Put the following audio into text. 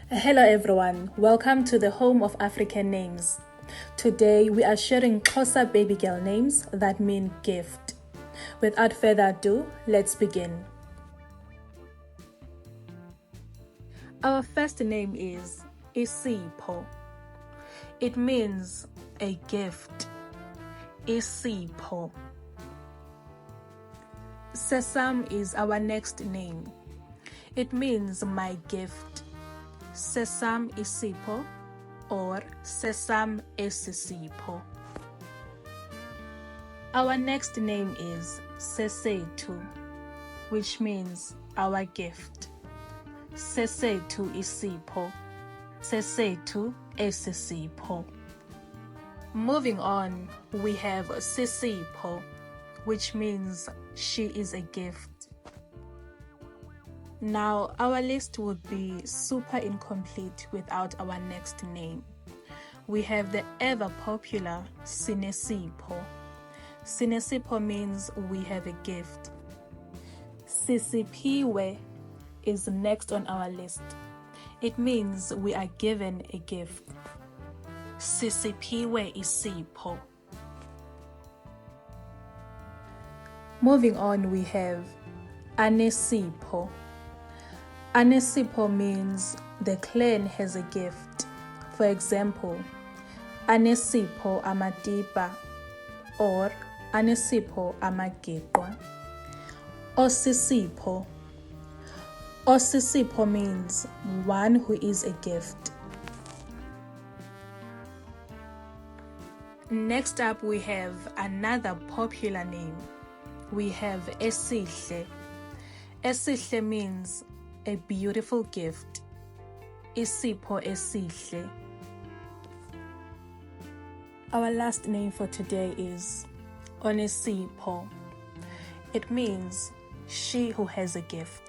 Hello everyone, welcome to the home of African names. Today we are sharing Xhosa baby girl names that mean gift. Without further ado, let's begin. Our first name is Isipho. It means a gift. Isipho. Sesam is our next name. It means my gift. Sesam Isipho or Sesam Esisipho. Our next name is Sesethu, which means our gift. Sesethu Isipho, Sesethu Esisipho. Moving on, we have Sisipho, which means she is a gift. Now, our list would be super incomplete without our next name. We have the ever popular Sinesipho. Sinesipho means we have a gift. Sisiphiwe is next on our list. It means we are given a gift. Sisiphiwe Isipho. Moving on, we have Anesipho. Anesipho means the clan has a gift. For example, Anesipho Amatipa or Anesipho Amageqwa. Osisipho. Osisipho means one who is a gift. Next up, we have another popular name. We have Esihle. Esihle means a beautiful gift. Isipho Esihle. Our last name for today is Onesipho. It means she who has a gift.